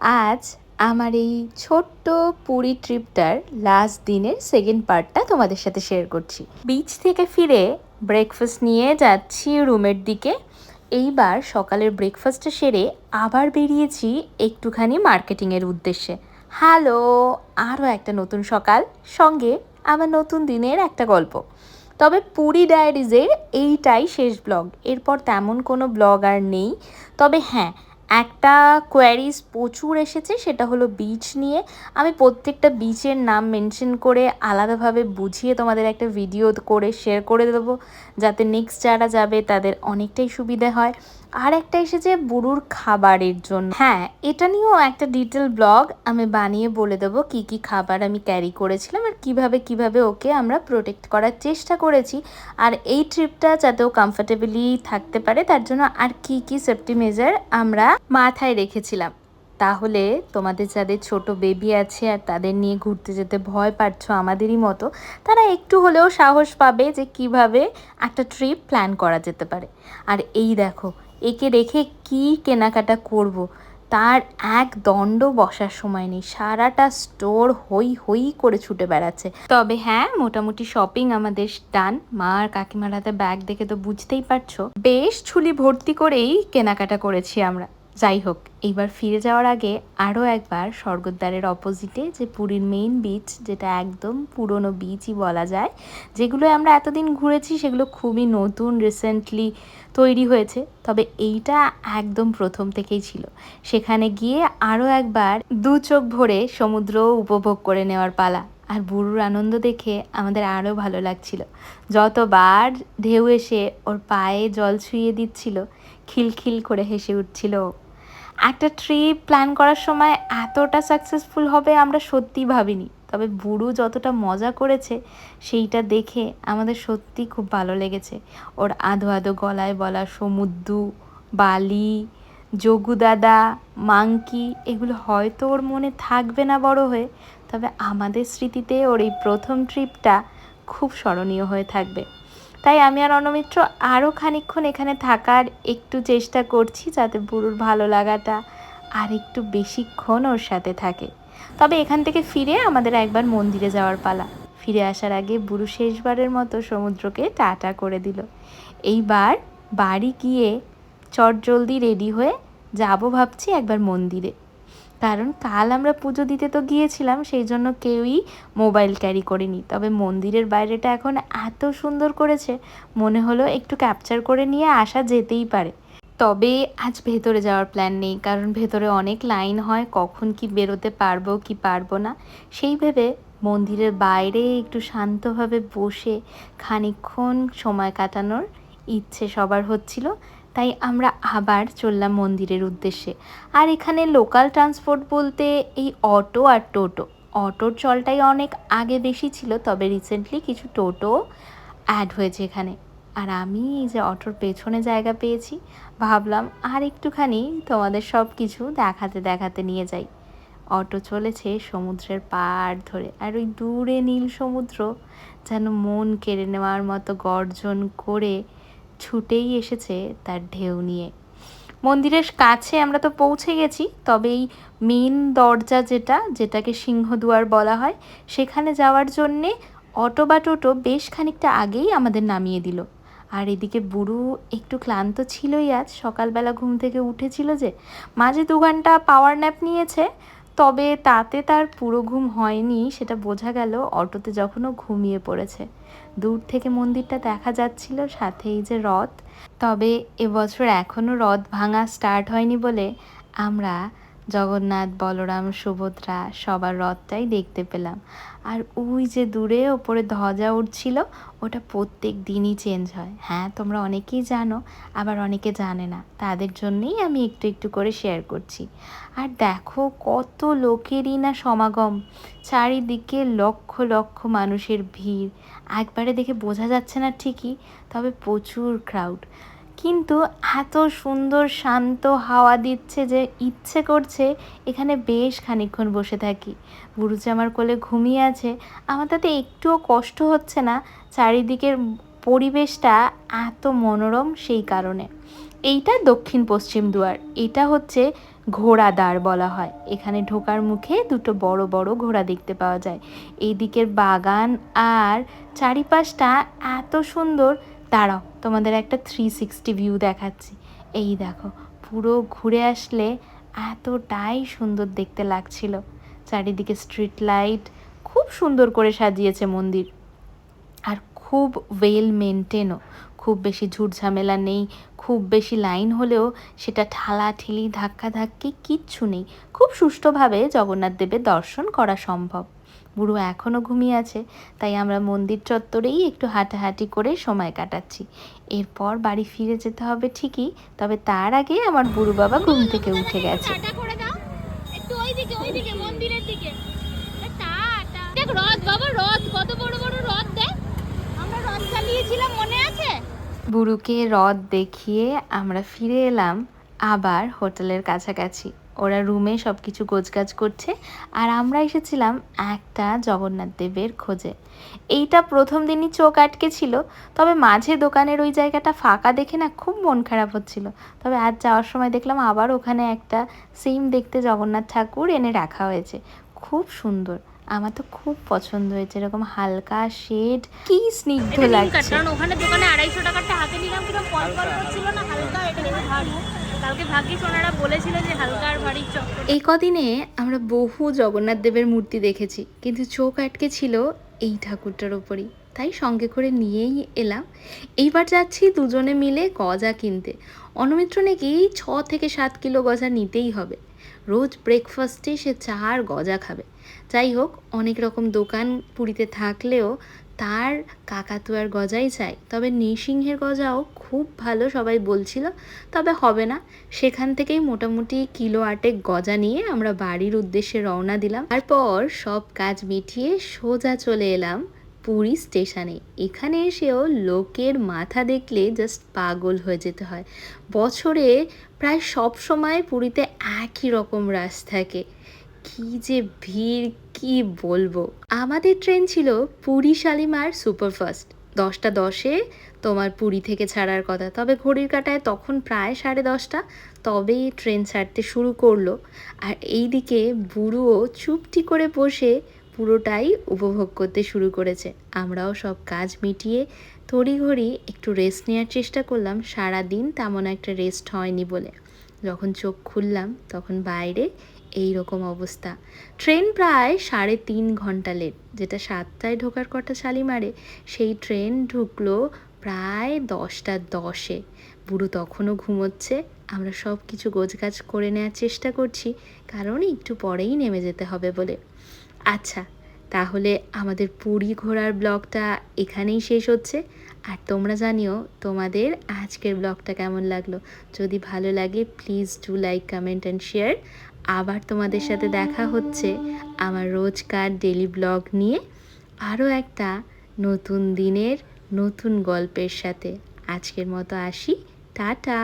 আজ আমার এই ছোট্ট পুরী ট্রিপটার লাস্ট দিনের সেকেন্ড পার্টটা তোমাদের সাথে শেয়ার করছি। বিচ থেকে ফিরে ব্রেকফাস্ট নিয়ে যাচ্ছি রুমের দিকে। এইবার সকালের ব্রেকফাস্টটা সেরে আবার বেরিয়েছি একটুখানি মার্কেটিংয়ের উদ্দেশ্যে। হ্যালো, আরও একটা নতুন সকাল, সঙ্গে আমার নতুন দিনের একটা গল্প। তবে পুরী ডায়েরিজের এইটাই শেষ ব্লগ, এরপর তেমন কোনো ব্লগ আর নেই। তবে হ্যাঁ, একটা কোয়ারিজ প্রচুর এসেছে, সেটা হলো বিচ নিয়ে। আমি প্রত্যেকটা বিচের নাম মেনশন করে আলাদাভাবে বুঝিয়ে তোমাদের একটা ভিডিও করে শেয়ার করে দেবো, যাতে নেক্সট যারা যাবে তাদের অনেকটাই সুবিধা হয়। আর একটা এসেছে বুড়ুর খাবারের জন্য। হ্যাঁ, এটা নিয়েও একটা ডিটেল ব্লগ আমি বানিয়ে বলে দেবো কি কি খাবার আমি ক্যারি করেছিলাম আর কিভাবে ওকে আমরা প্রোটেক্ট করার চেষ্টা করেছি। আর এই ট্রিপটা যাতেও কমফর্টেবলি থাকতে পারে তার জন্য আর কি কি সেফটি মেজার আমরা মাথায় রেখেছিলাম। তাহলে তোমাদের যাদের ছোট বেবি আছে আর তাদের নিয়ে ঘুরতে যেতে ভয় পাচ্ছ আমাদেরই মতো, তারা একটু হলেও সাহস পাবে যে কিভাবে একটা ট্রিপ প্ল্যান করা যেতে পারে। আর এই দেখো, একে রেখে কি কেনাকাটা করব তার এক দণ্ড বসার সময় নেই, সারাটা স্টোর হই হই করে ছুটে বেড়াচ্ছে। তবে হ্যাঁ, মোটামুটি শপিং আমাদের ডান। মা আর কাকিমার হাতে ব্যাগ দেখে তো বুঝতেই পারছো বেশ ঝুলি ভর্তি করেই কেনাকাটা করেছি আমরা। যাই হোক, এইবার ফিরে যাওয়ার আগে আরও একবার স্বর্গদ্বারের অপোজিটে যে পুরীর মেইন বিচ, যেটা একদম পুরনো বিচই বলা যায়, যেগুলো আমরা এতদিন ঘুরেছি সেগুলো খুবই নতুন, রিসেন্টলি তৈরি হয়েছে, তবে এইটা একদম প্রথম থেকেই ছিল। সেখানে গিয়ে আরও একবার দু চোখ ভরে সমুদ্র উপভোগ করে নেওয়ার পালা। আর বুড়ুর আনন্দ দেখে আমাদের আরও ভালো লাগছিল। যতবার ঢেউ এসে ওর পায়ে জল ছুঁয়ে দিচ্ছিল, খিলখিল করে হেসে উঠছিল। একটা ট্রিপ প্ল্যান করার সময় এতটা সাকসেসফুল হবে আমরা সত্যিই ভাবিনি। তবে বুড়ু যতটা মজা করেছে সেইটা দেখে আমাদের সত্যি খুব ভালো লেগেছে। ওর আধো আধো গলায় বলা সমুদ্র, বালি, যোগু দাদা, মাংকি, এগুলো হয়তো ওর মনে থাকবে না বড় হয়ে, তবে আমাদের স্মৃতিতে ওর এই প্রথম ট্রিপটা খুব স্মরণীয় হয়ে থাকবে। তাই আমি আর অনমিত্র আরও খানিকক্ষণ এখানে থাকার একটু চেষ্টা করছি, যাতে বুড়ুর ভালো লাগাটা আর একটু বেশিক্ষণ ওর সাথে থাকে। তবে এখান থেকে ফিরে আমাদের একবার মন্দিরে যাওয়ার পালা। ফিরে আসার আগে বুড়ু শেষবারের মতো সমুদ্রকে টাটা করে দিল। এইবার বাড়ি গিয়ে চটজলদি রেডি হয়ে যাব ভাবছি একবার মন্দিরে। কারণ কাল আমরা পুজো দিতে তো গিয়েছিলাম, সেই জন্য কেউই মোবাইল ক্যারি করিনি। তবে মন্দিরের বাইরেটা এখন এত সুন্দর করেছে, মনে হলো একটু ক্যাপচার করে নিয়ে আসা যেতেই পারে। তবে আজ ভেতরে যাওয়ার প্ল্যান নেই, কারণ ভেতরে অনেক লাইন হয়, কখন কি বেরোতে পারবো কি পারবো না সেই ভেবে মন্দিরের বাইরে একটু শান্তভাবে বসে খানিকক্ষণ সময় কাটানোর ইচ্ছে সবার হচ্ছিল। তাই আমরা আবার চললাম মন্দিরের উদ্দেশ্যে। আর এখানে লোকাল ট্রান্সপোর্ট বলতে এই অটো আর টোটো। অটোর চলটাই অনেক আগে বেশি ছিল, তবে রিসেন্টলি কিছু টোটো অ্যাড হয়েছে এখানে। আর আমি এই যে অটোর পেছনে জায়গা পেয়েছি, ভাবলাম আর একটুখানি তোমাদের সব কিছু দেখাতে দেখাতে নিয়ে যাই। অটো চলেছে সমুদ্রের পাড় ধরে, আর ওই দূরে নীল সমুদ্র যেন মন কেড়ে নেওয়ার মতো গর্জন করে ছুটেই এসেছে তার ঢেউ নিয়ে। মন্দিরের কাছে আমরা তো পৌঁছে গেছি, তবে এই মেন দরজা যেটাকে সিংহদুয়ার বলা হয়, সেখানে যাওয়ার জন্যে অটো বা টোটো বেশ খানিকটা আগেই আমাদের নামিয়ে দিল। আর এদিকে বুড়ু একটু ক্লান্ত ছিলই, আজ সকালবেলা ঘুম থেকে উঠেছিল যে, মাঝে 2 ঘন্টা পাওয়ার ন্যাপ নিয়েছে, তবে তাতে তার পুরো ঘুম হয়নি, সেটা বোঝা গেল অটোতে যখনও ঘুমিয়ে পড়েছে। দূর থেকে মন্দিরটা দেখা যাচ্ছিল, সাথে এই যে রথ। তবে এবছর এখনও রথ ভাঙা স্টার্ট হয়নি বলে আমরা জগন্নাথ, বলরাম, সুভদ্রা সবার রথটাই দেখতে পেলাম। আর ওই যে দূরে ওপরে ধ্বজা উঠছিল, ওটা প্রত্যেক দিনই চেঞ্জ হয়। হ্যাঁ, তোমরা অনেকেই জানো, আবার অনেকে জানে না, তাদের জন্যই আমি একটু একটু করে শেয়ার করছি। আর দেখো কত লোকেরই না সমাগম, চারিদিকে লক্ষ লক্ষ মানুষের ভিড়। একবারে দেখে বোঝা যাচ্ছে না ঠিকই, তবে প্রচুর ক্রাউড। কিন্তু এত সুন্দর শান্ত হাওয়া দিচ্ছে যে ইচ্ছে করছে এখানে বেশ খানিকক্ষণ বসে থাকি। বুড়ুচে আমার কোলে ঘুমিয়ে আছে, আমার তাতে একটুও কষ্ট হচ্ছে না, চারিদিকের পরিবেশটা এত মনোরম সেই কারণে। এইটা দক্ষিণ পশ্চিম দুয়ার, এটা হচ্ছে ঘোড়াদ্বার বলা হয়। এখানে ঢোকার মুখে দুটো বড় বড় ঘোড়া দেখতে পাওয়া যায়। এই দিকের বাগান আর চারিপাশটা এত সুন্দর। দাঁড়াও, তোমাদের একটা 360 ভিউ দেখাচ্ছি। এই দেখো, পুরো ঘুরে আসলে এতটাই সুন্দর দেখতে লাগছিল। চারিদিকে স্ট্রিট লাইট, খুব সুন্দর করে সাজিয়েছে মন্দির। আর খুব ওয়েল মেনটেনও, খুব বেশি ঝুটঝামেলা নেই। খুব বেশি লাইন হলেও সেটা ঠেলাঠেলি ধাক্কাধাক্কি কিচ্ছু নেই। খুব সুষ্ঠুভাবে জগন্নাথ দেবের দর্শন করা সম্ভব। বুড়ো এখনও ঘুমিয়ে আছে, তাই আমরা মন্দির চত্বরেই একটু হাঁটাহাঁটি করে সময় কাটাচ্ছি। এরপর বাড়ি ফিরে যেতে হবে ঠিকই, তবে তার আগে আমার বুড়ো বাবা ঘুম থেকে উঠে গেছে। রথ বাবা, রথ কত বড় বড় রথ দেখ, আমরা রথ চালিয়েছিলাম মনে আছে। বুড়ুকে রথ দেখিয়ে আমরা ফিরে এলাম আবার হোটেলের কাছাকাছি। ওরা রুমে সব কিছু গোছগাছ করছে, আর আমরা এসেছিলাম একটা জগন্নাথ দেবের খোঁজে। এইটা প্রথম দিনই চোখ আটকে ছিল, তবে মাঝে দোকানের ওই জায়গাটা ফাঁকা দেখে না খুব মন খারাপ হচ্ছিল। তবে আজ যাওয়ার সময় দেখলাম আবার ওখানে একটা সেম দেখতে জগন্নাথ ঠাকুর এনে রাখা হয়েছে, খুব সুন্দর। আমার তো খুব পছন্দ হয়েছে, এরকম হালকা শেড, কি স্নিগ্ধ লাগছে। কারণ ওখানে দোকানে 250 টাকাটা হাতে নিলাম, পুরো পলপল করছিল না, হালকা। এটা কিন্তু ভারী, কালকে ভাগ্যিস ওনারা বলেছিল যে হালকা আর ভারী চক। এই কদিনে আমরা বহু জগন্নাথ দেবের মূর্তি দেখেছি, কিন্তু চোখ আটকে ছিল এই ঠাকুরটার ওপরই, তাই সঙ্গে করে নিয়েই এলাম। এইবার যাচ্ছি দুজনে মিলে গজা কিনতে। অনমিত্র নাকি 6 থেকে 7 কিলো গজা নিতেই হবে। রোজ ব্রেকফাস্টে সে 4 গজা খাবে। যাই হোক, অনেক রকম দোকান পুরীতে থাকলেও তার কাকাতুয়ার গজাই চাই। তবে নৃসিংহের গজাও খুব ভালো সবাই বলছিল, তবে হবে না। সেখান থেকেই মোটামুটি কিলো 8 গজা নিয়ে আমরা বাড়ির উদ্দেশ্যে রওনা দিলাম। তারপর সব কাজ মিটিয়ে সোজা চলে এলাম পুরী স্টেশনে। এখানে এসেও লোকের মাথা দেখলে জাস্ট পাগল হয়ে যেতে হয়। বছরে প্রায় সব সময় পুরীতে একই রকম রাশ থাকে, কি যে ভিড় কি বলবো। আমাদের ট্রেন ছিল পুরী শালিমার সুপারফাস্ট। 10টা 10-এ তোমার পুরী থেকে ছাড়ার কথা, তবে ঘড়ির কাঁটায় তখন প্রায় 10:30, তবেই ট্রেন ছাড়তে শুরু করলো। আর এইদিকে বুড়োও চুপটি করে বসে পুরোটাই উপভোগ করতে শুরু করেছে। আমরাও সব কাজ মিটিয়ে তড়িঘড়ি একটু রেস্ট নেওয়ার চেষ্টা করলাম। সারাদিন তেমন একটা রেস্ট হয়নি বলে যখন চোখ খুললাম তখন বাইরে এই রকম অবস্থা। ট্রেন প্রায় 3.5 ঘন্টা লেট। যেটা 7টায় ঢোকার কথা শালিমারে, সেই ট্রেন ঢুকলো প্রায় 10টা 10-এ। বুড়ো তখনও ঘুমোচ্ছে। আমরা সব কিছু গোছগাছ করে নেওয়ার চেষ্টা করছি, কারণ একটু পরেই নেমে যেতে হবে বলে। আচ্ছা, তাহলে আমাদের পুরী ঘোরার ব্লগটা এখানেই শেষ হচ্ছে। আর তোমরা জানিও তোমাদের আজকের ব্লগটা কেমন লাগলো। যদি ভালো লাগে please do like, comment and share. আবার তোমাদের সাথে দেখা হচ্ছে আমার রোজকার ডেলি ব্লগ নিয়ে, আরও একটা নতুন দিনের নতুন গল্পের সাথে। আজকের মতো আসি, টাটা।